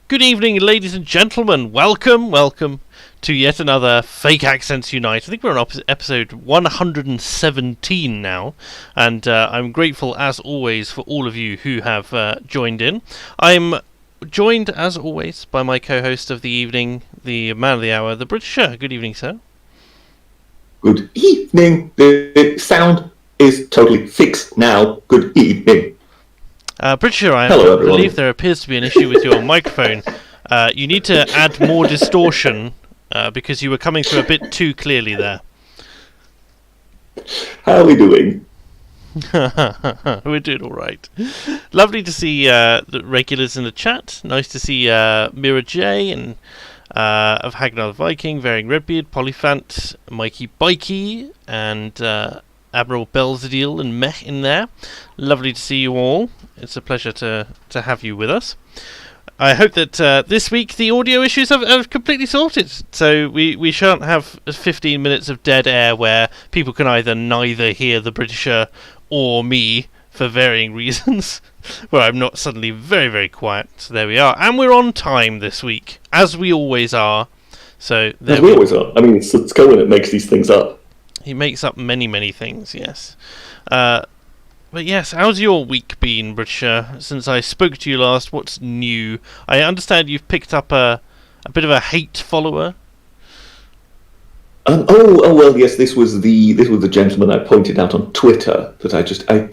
Good evening, ladies and gentlemen. Welcome to yet another Fake Accents Unite. I think we're on episode 117 now, and I'm grateful, as always, for all of you who have joined in. I'm joined, as always, by my co-host of the evening, the man of the hour, the Britisher. Good evening, sir. Good evening. The sound is totally fixed now. Good evening. Britisher, I Hello, believe there appears to be an issue with your microphone. You need to add more distortion because you were coming through a bit too clearly there. How are we doing? We're doing all right. Lovely to see the regulars in the chat. Nice to see Mira J and of Hagnar the Viking, Varying Redbeard, Polyphant, Mikey Bikey, and Admiral Belzadil and Mech in there. Lovely to see you all. It's a pleasure to have you with us. I hope that this week the audio issues have completely sorted, so we shan't have 15 minutes of dead air where people can neither hear the Britisher or me for varying reasons, where I'm not suddenly very, very quiet. So there we are. And we're on time this week, as we always are. So there we always are. I mean, it's Cohen that makes these things up. He makes up many, many things, yes. But yes, how's your week been, Britisher? Since I spoke to you last, what's new? I understand you've picked up a bit of a hate follower. Well, yes. This was the gentleman I pointed out on Twitter that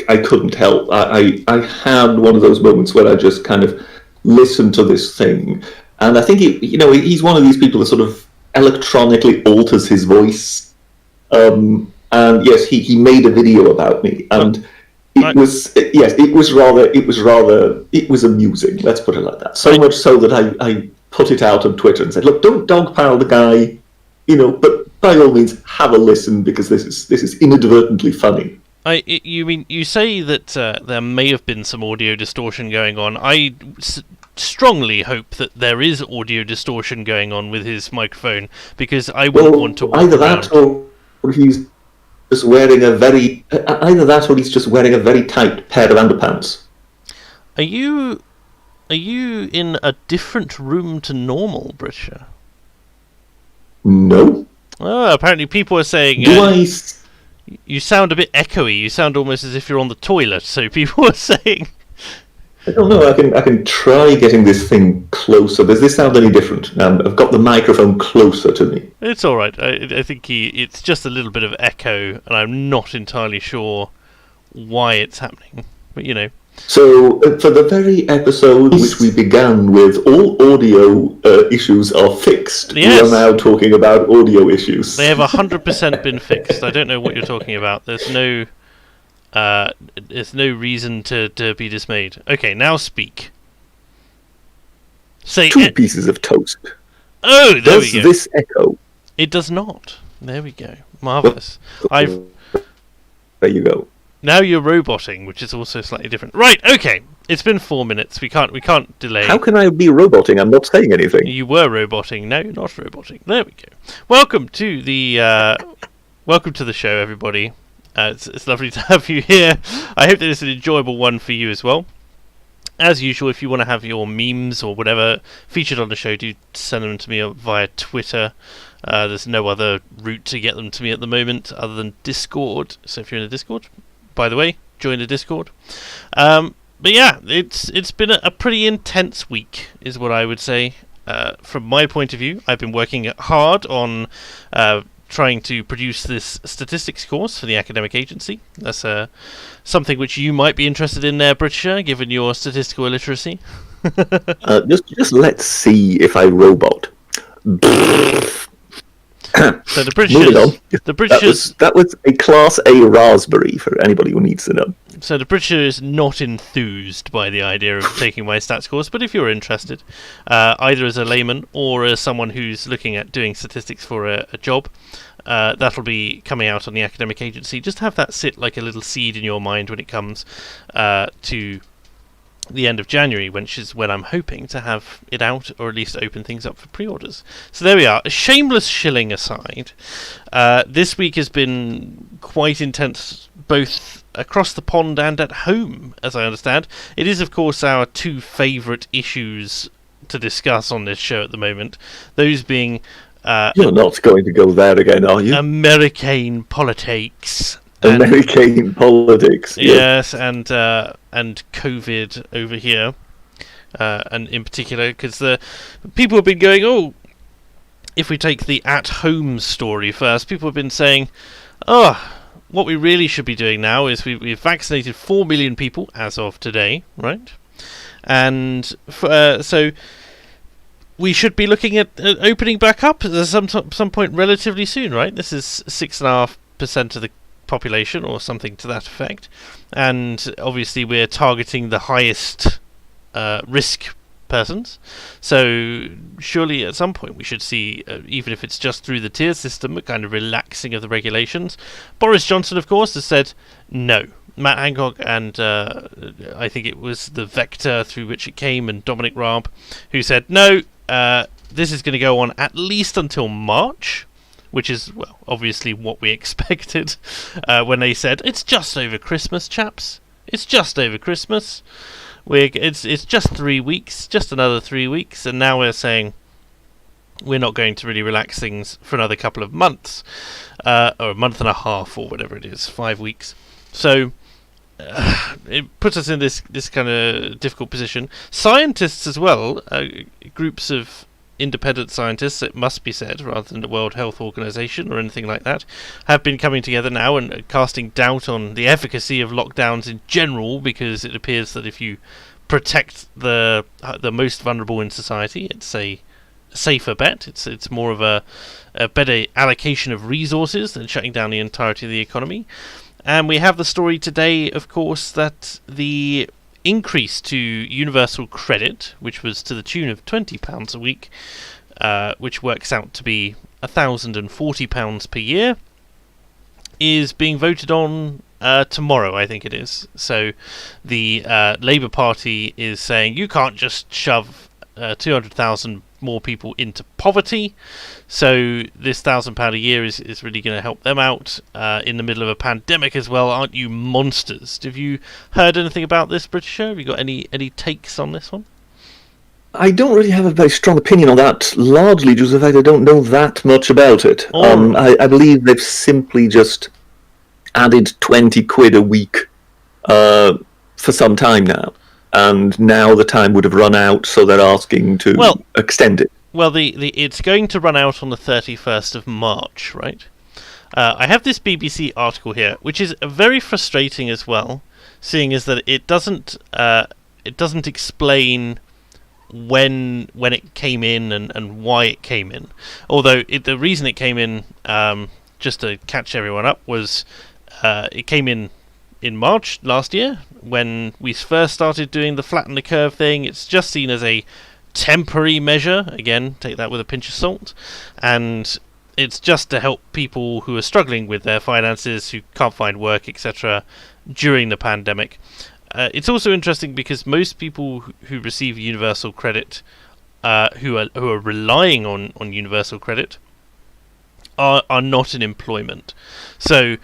I couldn't help. I had one of those moments where I just kind of listened to this thing, and I think he's one of these people that sort of electronically alters his voice. And yes, he made a video about me, and it was amusing. Let's put it like that. So much so that I put it out on Twitter and said, "Look, don't dogpile the guy, but by all means have a listen because this is inadvertently funny." You say that there may have been some audio distortion going on. I strongly hope that there is audio distortion going on with his microphone because I wouldn't want to walk either around. That or he's just wearing a very tight pair of underpants. Are you in a different room to normal, Britisher? No. Oh, apparently people are saying you sound a bit echoey. You sound almost as if you're on the toilet. So people are saying. I don't know. I can try getting this thing closer. Does this sound any different? I've got the microphone closer to me. It's all right. I think it's just a little bit of echo, and I'm not entirely sure why it's happening. But So, for the very episode which we began with, all audio issues are fixed. Yes. We are now talking about audio issues. They have 100% been fixed. I don't know what you're talking about. There's no reason to be dismayed. Okay, now speak. Say two pieces of toast. Oh, there we go. Does this echo? It does not. There we go. Marvellous. There you go. Now you're roboting, which is also slightly different. Right, okay. It's been 4 minutes. We can't delay. How can I be roboting? I'm not saying anything. You were roboting. No, you're not roboting. There we go. Welcome to the show, everybody. It's lovely to have you here. I hope that it's an enjoyable one for you as well. As usual, if you want to have your memes or whatever featured on the show, do send them to me via Twitter. There's no other route to get them to me at the moment other than Discord. So if you're in a Discord, by the way, join the Discord. But yeah, it's been a pretty intense week, is what I would say. From my point of view, I've been working hard on trying to produce this statistics course for the academic agency. That's something which you might be interested in there, Britisher, given your statistical illiteracy. Just let's see if I robot. So the British, that was a Class A raspberry for anybody who needs to know. So the British is not enthused by the idea of taking my stats course, but if you're interested, either as a layman or as someone who's looking at doing statistics for a job, that'll be coming out on the academic agency. Just have that sit like a little seed in your mind when it comes to the end of January, which is when I'm hoping to have it out, or at least open things up for pre-orders. So there we are. A shameless shilling aside, this week has been quite intense, both across the pond and at home, as I understand. It is, of course, our two favourite issues to discuss on this show at the moment. Those being You're not going to go there again, are you? American politics. American politics. Yes, and COVID over here, and in particular, because the people have been going, oh, if we take the at-home story first, people have been saying, oh, what we really should be doing now is we've vaccinated 4 million people as of today, right? And so we should be looking at opening back up at some point relatively soon, right? This is 6.5% of the population or something to that effect, and obviously we're targeting the highest risk persons, so surely at some point we should see, even if it's just through the tier system, a kind of relaxing of the regulations. Boris Johnson, of course, has said no. Matt Hancock and I think it was the Vector through which it came, and Dominic Raab, who said no, this is going to go on at least until March, which is, well, obviously what we expected when they said, it's just over Christmas, chaps. It's just over Christmas. It's just 3 weeks, just another 3 weeks, and now we're saying we're not going to really relax things for another couple of months, or a month and a half, or whatever it is, 5 weeks. So it puts us in this kind of difficult position. Scientists as well, groups of independent scientists, it must be said, rather than the World Health Organization or anything like that, have been coming together now and casting doubt on the efficacy of lockdowns in general, because it appears that if you protect the most vulnerable in society, it's a safer bet. It's more of a better allocation of resources than shutting down the entirety of the economy. And we have the story today, of course, that the increase to universal credit, which was to the tune of £20 a week, which works out to be £1,040 per year, is being voted on tomorrow, I think it is. So the Labour Party is saying you can't just shove 200,000 more people into poverty, so this £1,000 a year is really going to help them out in the middle of a pandemic as well. Aren't you monsters? Have you heard anything about this, Britisher? Have you got any takes on this one? I don't really have a very strong opinion on that, largely due to the fact I don't know that much about it. I believe they've simply just added 20 quid a week for some time now. And now the time would have run out, so they're asking to extend it. Well, it's going to run out on the 31st of March, right? I have this BBC article here, which is very frustrating as well, seeing as that it doesn't explain when it came in and why it came in. Although the reason it came in, just to catch everyone up, was it came in March last year, when we first started doing the flatten the curve thing. It's just seen as a temporary measure. Again, take that with a pinch of salt. And it's just to help people who are struggling with their finances, who can't find work, etc., during the pandemic. It's also interesting because most people who receive universal credit, who are relying on universal credit, are not in employment. So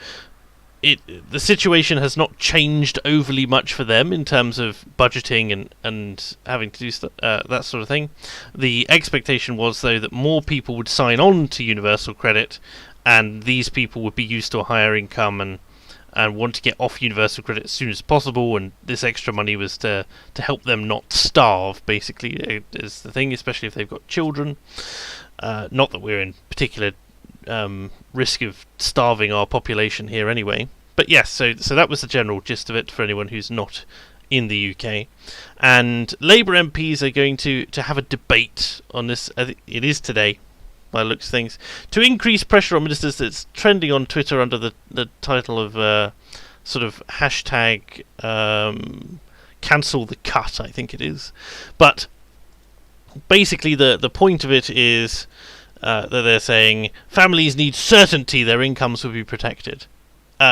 the situation has not changed overly much for them in terms of budgeting and having to do that sort of thing. The expectation was, though, that more people would sign on to universal credit, and these people would be used to a higher income and want to get off universal credit as soon as possible, and this extra money was to help them not starve, basically, is the thing, especially if they've got children. Not that we're in particular risk of starving our population here anyway. But yes, so that was the general gist of it for anyone who's not in the UK. And Labour MPs are going to have a debate on this. I think it is today, by the looks of things, to increase pressure on ministers. That's trending on Twitter under the title of sort of hashtag cancel the cut, I think it is. But basically the point of it is that they're saying families need certainty their incomes will be protected.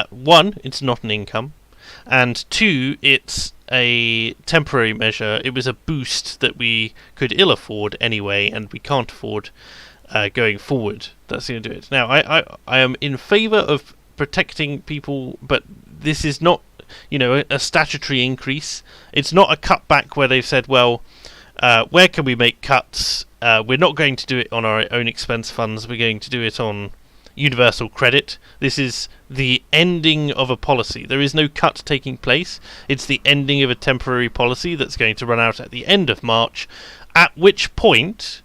One, it's not an income, and two, it's a temporary measure. It was a boost that we could ill afford anyway, and we can't afford going forward. That's going to do it. Now, I am in favour of protecting people, but this is not, a statutory increase. It's not a cutback where they've said, well, Where can we make cuts? We're not going to do it on our own expense funds. We're going to do it on universal credit. This is the ending of a policy. There is no cut taking place. It's the ending of a temporary policy that's going to run out at the end of March, at which point,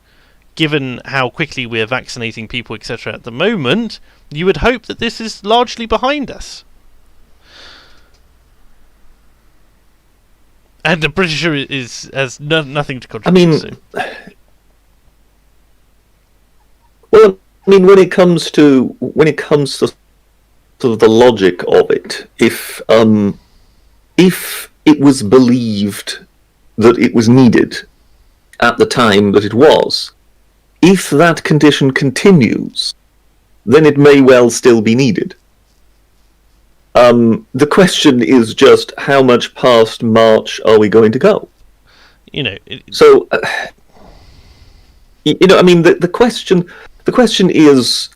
given how quickly we're vaccinating people, etc. at the moment, you would hope that this is largely behind us. And the British has nothing to contribute to. Well, I mean, when it comes to sort of the logic of it, if it was believed that it was needed at the time that it was, if that condition continues, then it may well still be needed. The question is just how much past March are we going to go? So, I mean, the question is,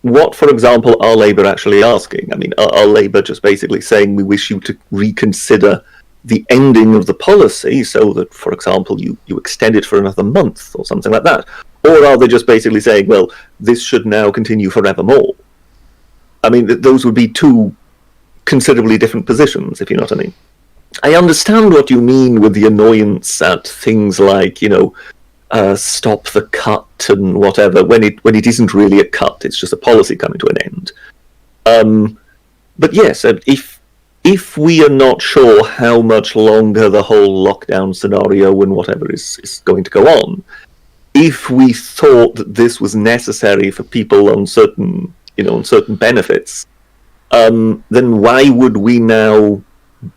what, for example, are Labour actually asking? I mean, are Labour just basically saying we wish you to reconsider the ending of the policy so that, for example, you extend it for another month or something like that? Or are they just basically saying, well, this should now continue forevermore? I mean, those would be two considerably different positions, if you know what I mean. I understand what you mean with the annoyance at things like, stop the cut and whatever, when it isn't really a cut, it's just a policy coming to an end. But yes, if we are not sure how much longer the whole lockdown scenario and whatever is going to go on, if we thought that this was necessary for people on certain benefits, then why would we now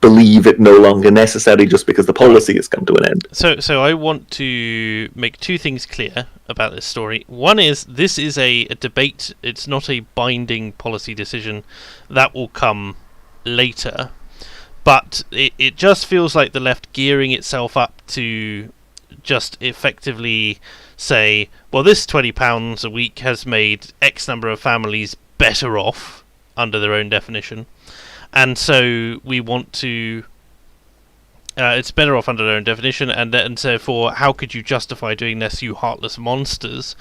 believe it no longer necessary just because the policy has come to an end? So I want to make two things clear about this story. One is this is a debate. It's not a binding policy decision. That will come later. But it just feels like the left gearing itself up to just effectively say, well, this £20 a week has made X number of families better off under their own definition, and so we want to it's better off under their own definition, and so for how could you justify doing this, you heartless monsters,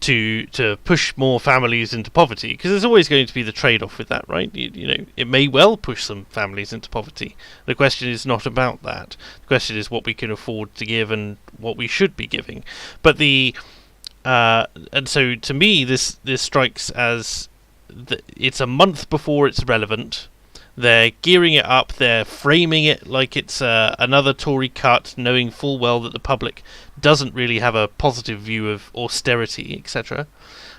to push more families into poverty? Because there's always going to be the trade-off with that, right? It may well push some families into poverty. The question is not about that. The question is what we can afford to give and what we should be giving. But and so to me this strikes as it's a month before it's relevant. They're gearing it up, they're framing it like it's another Tory cut, knowing full well that the public doesn't really have a positive view of austerity, etc.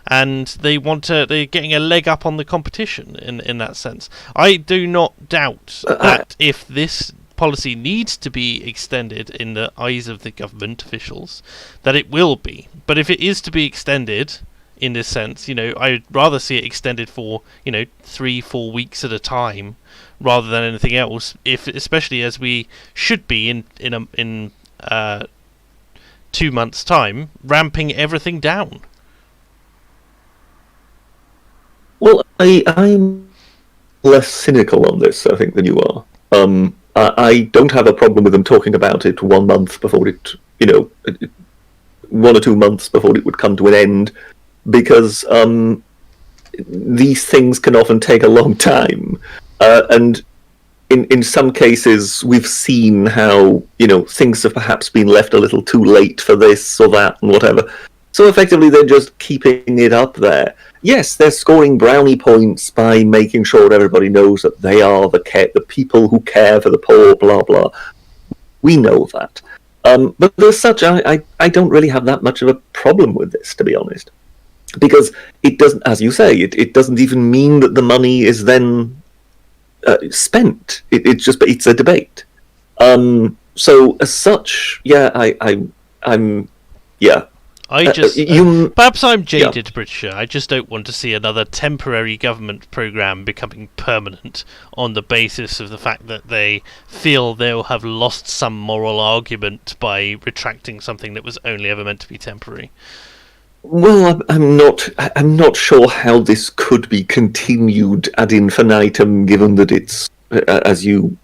And they're getting a leg up on the competition in that sense. I do not doubt that if this policy needs to be extended in the eyes of the government officials, that it will be. But if it is to be extended in this sense, I'd rather see it extended for 3-4 weeks at a time rather than anything else, especially as we should be in 2 months' time ramping everything down. Well, I'm less cynical on this, I think, than you are. I don't have a problem with them talking about it 1 month before it, 1 or 2 months before it would come to an end, because these things can often take a long time, and in some cases we've seen how things have perhaps been left a little too late for this or that and whatever. So effectively they're just keeping it up there. Yes, they're scoring brownie points by making sure everybody knows that they are the people who care for the poor, blah blah. We know that, but as such, I don't really have that much of a problem with this, to be honest. Because it doesn't, as you say, it doesn't even mean that the money is then spent. It's a debate. So as such, yeah, I'm yeah. Perhaps I'm jaded, yeah. Britisher. I just don't want to see another temporary government programme becoming permanent on the basis of the fact that they feel they'll have lost some moral argument by retracting something that was only ever meant to be temporary. Well, I'm not sure how this could be continued ad infinitum, given that it's as you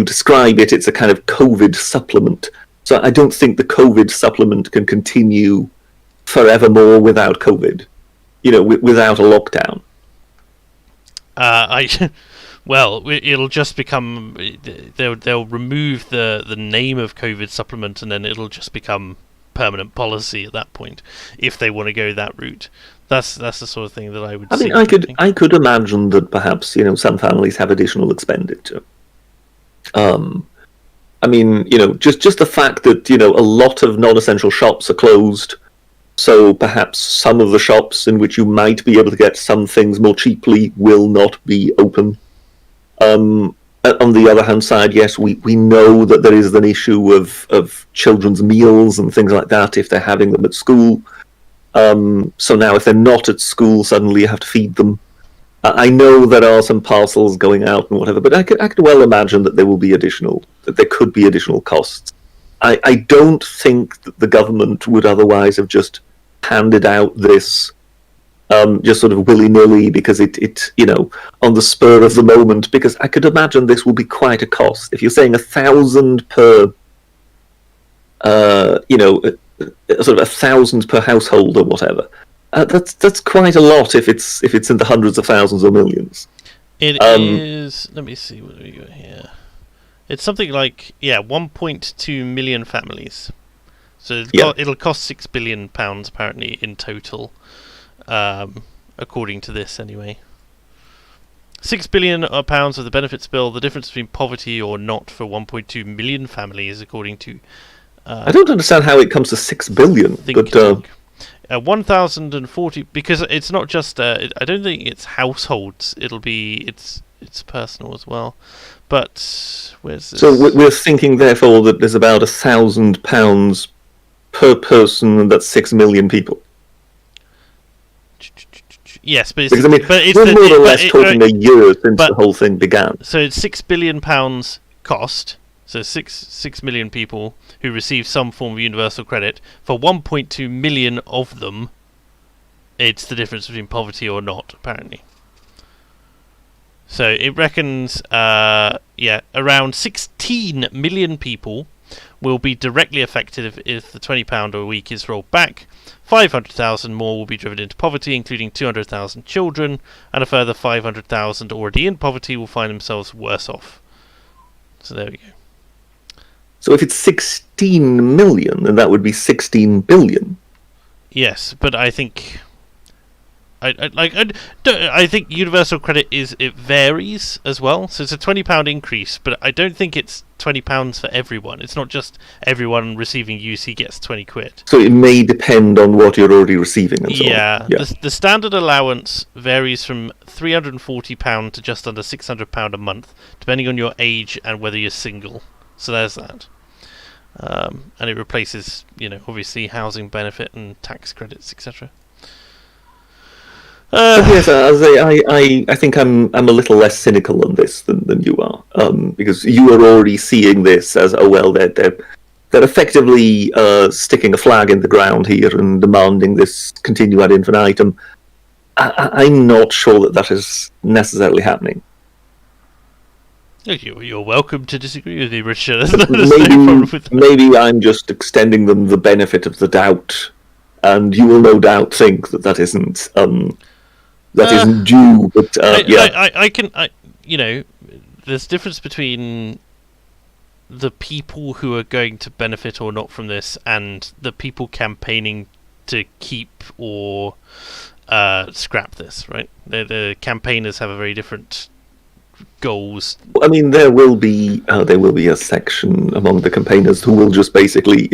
describe it, it's a kind of COVID supplement So I don't think the COVID supplement can continue forevermore without COVID, without a lockdown. Well, it'll just become they'll remove the name of COVID supplement, and then it'll just become permanent policy at that point if they want to go that route. That's the sort of thing that I would. I mean, I could imagine that perhaps some families have additional expenditure. I mean, just the fact that a lot of non-essential shops are closed. So perhaps some of the shops in which you might be able to get some things more cheaply will not be open. On the other hand side, yes, we know that there is an issue of children's meals and things like that if they're having them at school. So now if they're not at school, suddenly you have to feed them. I know there are some parcels going out and whatever, but I could well imagine that there could be additional costs. I don't think that the government would otherwise have just handed out this just sort of willy-nilly because it on the spur of the moment, because I could imagine this will be quite a cost. If you're saying 1,000 per sort of 1,000 per household or whatever, that's quite a lot if it's in the hundreds of thousands or millions. It is. Let me see what we got here. It's something like 1.2 million families. So it'll cost £6 billion apparently in total, according to this anyway. £6 billion of the benefits bill, the difference between poverty or not for 1.2 million families, according to. I don't understand how it comes to 6 billion, but 1,040, because it's not just. I don't think it's households. It's personal as well. But where's this? So we're thinking, therefore, that there's about £1,000 per person, and that's 6 million people. Yes, but because, I mean, we're more or less talking a year since the whole thing began. So it's £6 billion cost. So 6 million people who receive some form of universal credit. For 1.2 million of them, it's the difference between poverty or not, apparently. So it reckons, around 16 million people will be directly affected if the £20 a week is rolled back. 500,000 more will be driven into poverty, including 200,000 children, and a further 500,000 already in poverty will find themselves worse off. So there we go. So if it's 16 million, then that would be 16 billion. Yes, but I think I think universal credit it varies as well. So it's a £20 increase, but I don't think it's £20 for everyone. It's not just everyone receiving UC gets 20 quid. So it may depend on what you're already receiving and so on. Yeah. The standard allowance varies from £340 to just under £600 a month, depending on your age and whether you're single. So there's that. And it replaces, obviously housing benefit and tax credits, etc. Yes, I think I'm a little less cynical on this than you are, because you are already seeing this as they're effectively sticking a flag in the ground here and demanding this continue ad infinitum. I'm not sure that is necessarily happening. You're welcome to disagree with me, Richard. Maybe I'm just extending them the benefit of the doubt, and you will no doubt think that isn't. That isn't due, but there's difference between the people who are going to benefit or not from this and the people campaigning to keep or scrap this, right? The campaigners have a very different goals. I mean, there will be a section among the campaigners who will just basically,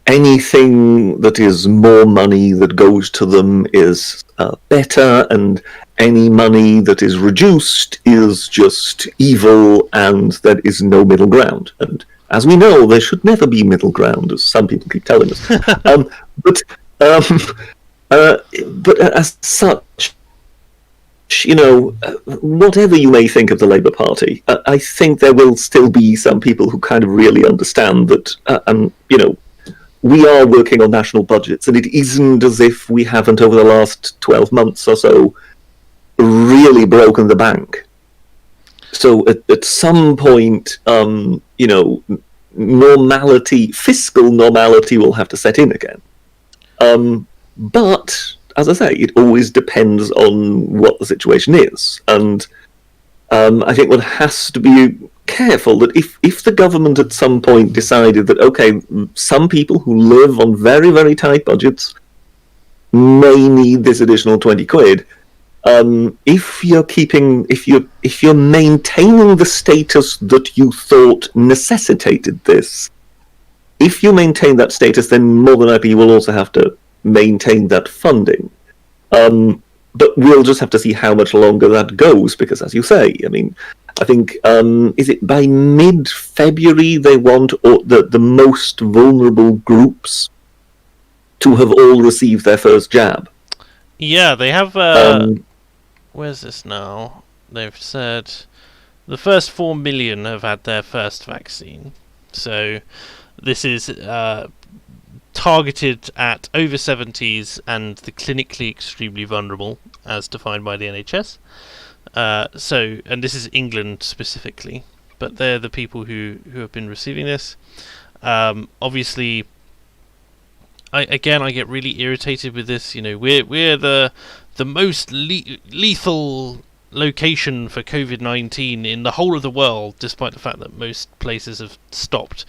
anything that is more money that goes to them is better, and any money that is reduced is just evil, and there is no middle ground. And as we know, there should never be middle ground, as some people keep telling us. But as such, whatever you may think of the Labour Party, I think there will still be some people who kind of really understand that, we are working on national budgets, and it isn't as if we haven't, over the last 12 months or so, really broken the bank. So at some point, fiscal normality will have to set in again. But, as I say, it always depends on what the situation is. And I think one has to be careful that if the government at some point decided that, okay, some people who live on very, very tight budgets may need this additional 20 quid, if you're maintaining the status that you thought necessitated this, if you maintain that status, then more than likely you will also have to maintain that funding. But we'll just have to see how much longer that goes, because, as you say, I mean, I think, is it by mid-February they want the most vulnerable groups to have all received their first jab? Yeah, they have... where's this now? They've said the first 4 million have had their first vaccine. So this is targeted at over 70s and the clinically extremely vulnerable, as defined by the NHS. And this is England specifically, but they're the people who have been receiving this. Obviously, I get really irritated with this. You know, we're the most lethal location for COVID-19 in the whole of the world, despite the fact that most places have stopped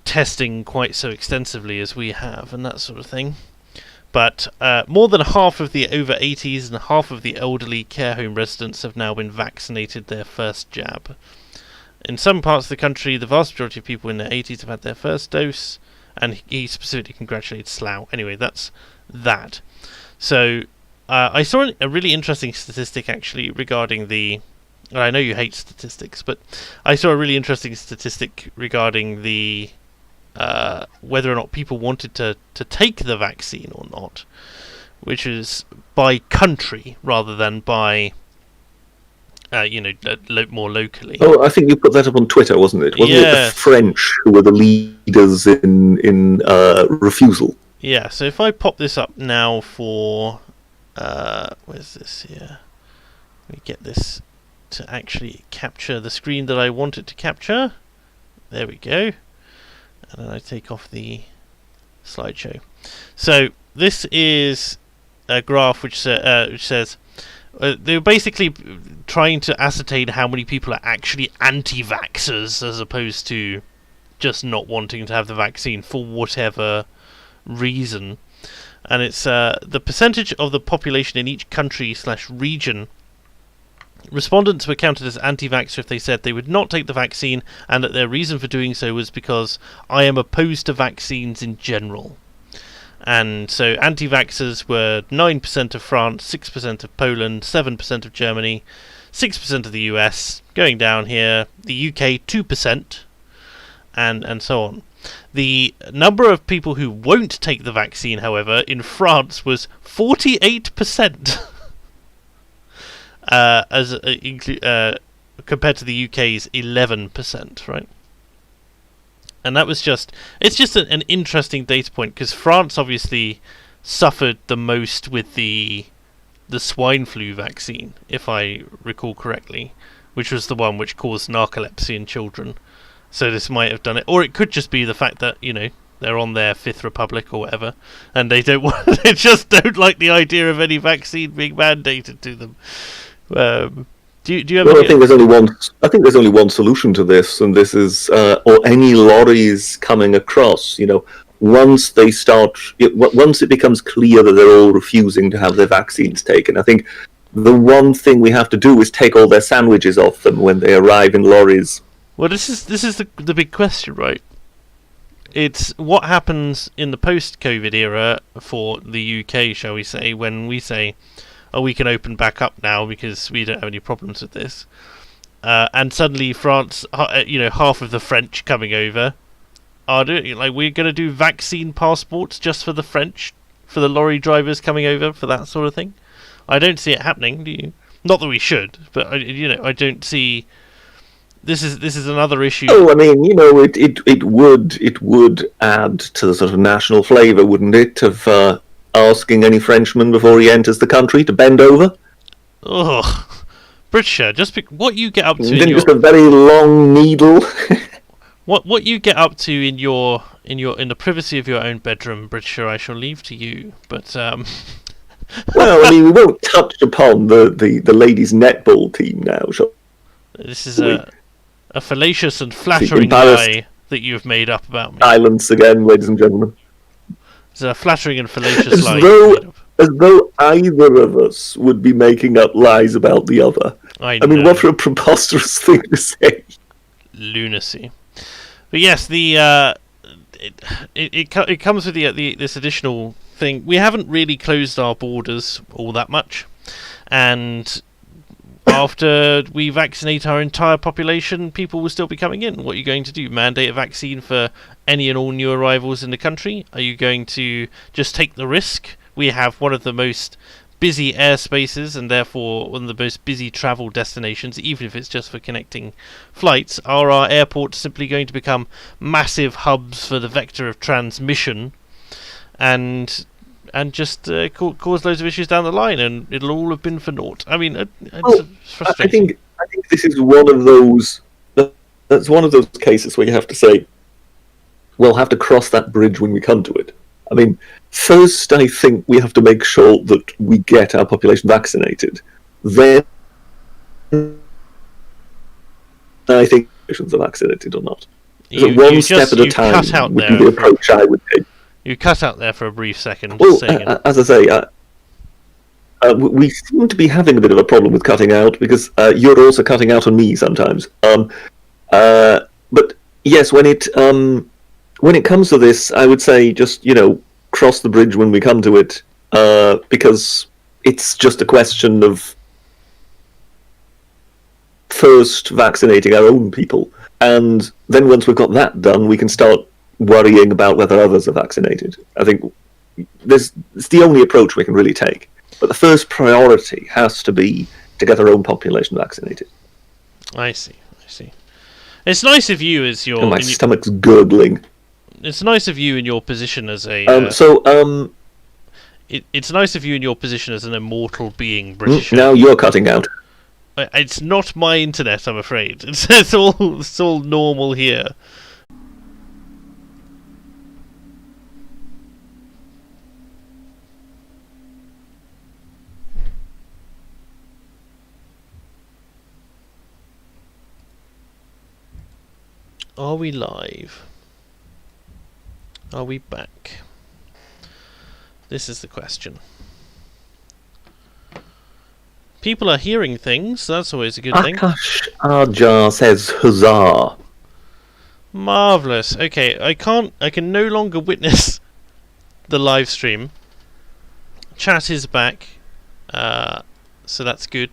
testing quite so extensively as we have, and that sort of thing. But more than half of the over 80s and half of the elderly care home residents have now been vaccinated their first jab. In some parts of the country, the vast majority of people in their 80s have had their first dose, and he specifically congratulated Slough. Anyway, that's that. So I saw a really interesting statistic actually regarding the... I know you hate statistics, but I saw a really interesting statistic regarding the whether or not people wanted to take the vaccine or not, which is by country rather than by more locally. Oh, I think you put that up on Twitter, wasn't it? Wasn't it the French who were the leaders in refusal? Yeah. So if I pop this up now for where's this here? Let me get this to actually capture the screen that I want it to capture. There we go. And then I take off the slideshow. So this is a graph which says they were basically trying to ascertain how many people are actually anti-vaxxers as opposed to just not wanting to have the vaccine for whatever reason. And it's the percentage of the population in each country/region. Respondents were counted as anti-vaxxer if they said they would not take the vaccine and that their reason for doing so was because I am opposed to vaccines in general. And so anti-vaxxers were 9% of France, 6% of Poland, 7% of Germany, 6% of the US, going down here, the UK 2%, and so on. The number of people who won't take the vaccine, however, in France was 48%. Compared to the UK's 11%, right? And that was it's just an interesting data point, because France obviously suffered the most with the swine flu vaccine, if I recall correctly, which was the one which caused narcolepsy in children. So this might have done it, or it could just be the fact that they're on their Fifth Republic or whatever, and they just don't like the idea of any vaccine being mandated to them. Do you have? Well, I think there's only one solution to this, and this is or any lorries coming across. Once it becomes clear that they're all refusing to have their vaccines taken, I think the one thing we have to do is take all their sandwiches off them when they arrive in lorries. Well, this is the big question, right? It's what happens in the post-COVID era for the UK, shall we say, when we say, oh, we can open back up now because we don't have any problems with this. And suddenly France, half of the French coming over are doing, we're going to do vaccine passports just for the French, for the lorry drivers coming over, for that sort of thing. I don't see it happening, do you? Not that we should, but I don't see. This is another issue. Oh, I mean, it would add to the sort of national flavour, wouldn't it, of asking any Frenchman before he enters the country to bend over? Ugh. Britisher, just what you get up to. Just a very long needle. What you get up to in the privacy of your own bedroom, Britisher, I shall leave to you. But Well, I mean, we won't touch upon the ladies' netball team now, shall this is we? a fallacious and flattering embarrassed lie that you have made up about me. Silence again, ladies and gentlemen. It's a flattering and fallacious As lie though, you've made up. as though either of us would be making up lies about the other. I mean, know. what a preposterous thing to say. Lunacy. But yes, it comes with this additional thing. We haven't really closed our borders all that much, and after we vaccinate our entire population, people will still be coming in. What are you going to do? Mandate a vaccine for any and all new arrivals in the country? Are you going to just take the risk? We have one of the most busy airspaces and therefore one of the most busy travel destinations, even if it's just for connecting flights. Are our airports simply going to become massive hubs for the vector of transmission and just cause loads of issues down the line, and it'll all have been for naught? I mean, it's frustrating. I think this is one of those. That's one of those cases where you have to say, we'll have to cross that bridge when we come to it. I mean, first, I think we have to make sure that we get our population vaccinated. Then, I think patients are vaccinated or not. One step at a time would be the approach I would take. You cut out there for a brief second. Well, as I say, we seem to be having a bit of a problem with cutting out, because you're also cutting out on me sometimes. But yes, when it comes to this, I would say just, cross the bridge when we come to it, because it's just a question of first vaccinating our own people, and then once we've got that done, we can start worrying about whether others are vaccinated. I think it's the only approach we can really take. But the first priority has to be to get our own population vaccinated. I see. It's nice of you as your... And my stomach's gurgling. It's nice of you in your position as a... It's nice of you in your position as an immortal being, British. Now you're cutting out. It's not my internet, I'm afraid. It's all normal here. Are we live? Are we back? This is the question. People are hearing things, so that's always a good thing. Akash Arjar says huzzah. Marvellous. Okay, I can no longer witness the live stream. Chat is back, so that's good.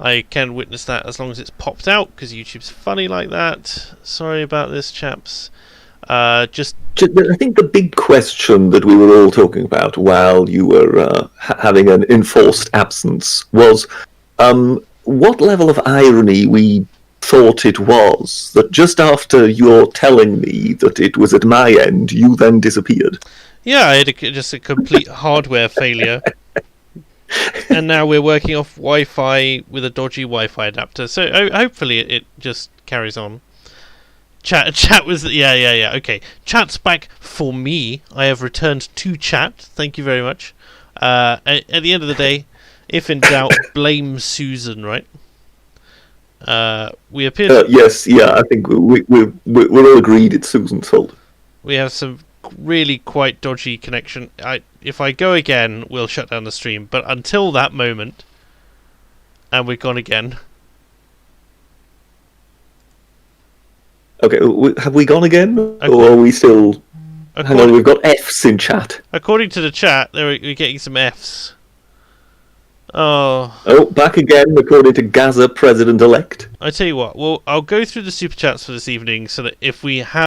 I can witness that as long as it's popped out, because YouTube's funny like that. Sorry about this, chaps. I think the big question that we were all talking about while you were having an enforced absence was what level of irony we thought it was that just after you're telling me that it was at my end, you then disappeared. Yeah, I had just a complete hardware failure. And now we're working off Wi-Fi with a dodgy Wi-Fi adapter. So hopefully it just carries on. Chat was... Yeah. Okay. Chat's back for me. I have returned to chat. Thank you very much. At the end of the day, if in doubt, blame Susan, right? We appear... yes, yeah, I think we're all agreed it's Susan's fault. We have some really quite dodgy connection. If I go again, we'll shut down the stream. But until that moment, and we've gone again. Okay, have we gone again, or are we still? Hang on, we've got Fs in chat. According to the chat, we're getting some Fs. Oh. Oh, back again, according to Gaza President-elect. I tell you what. Well, I'll go through the super chats for this evening, so that if we have